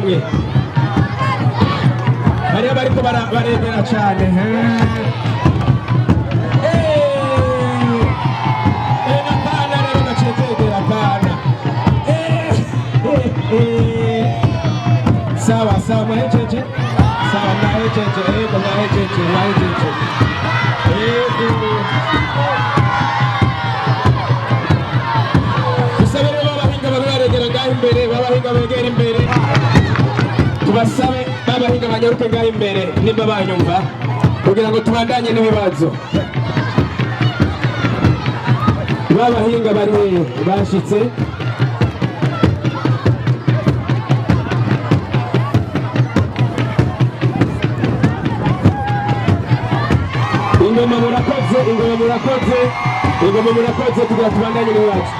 namwe bariya bariko barebera cane nakana rero gaciye kwegera akana sawa sawa mwahejeje sawa mwahejeje ego mwahejeje dusabire babahinga baregera ngaho imbere babahinga begera imbere tubasabe babahinga banyaruke ngaho imbere nimba banyumva kugira ngo tubandanye n'ibibazo babahinga bari bashitse ingoma murakoze kugira tubandanye n'ibibazo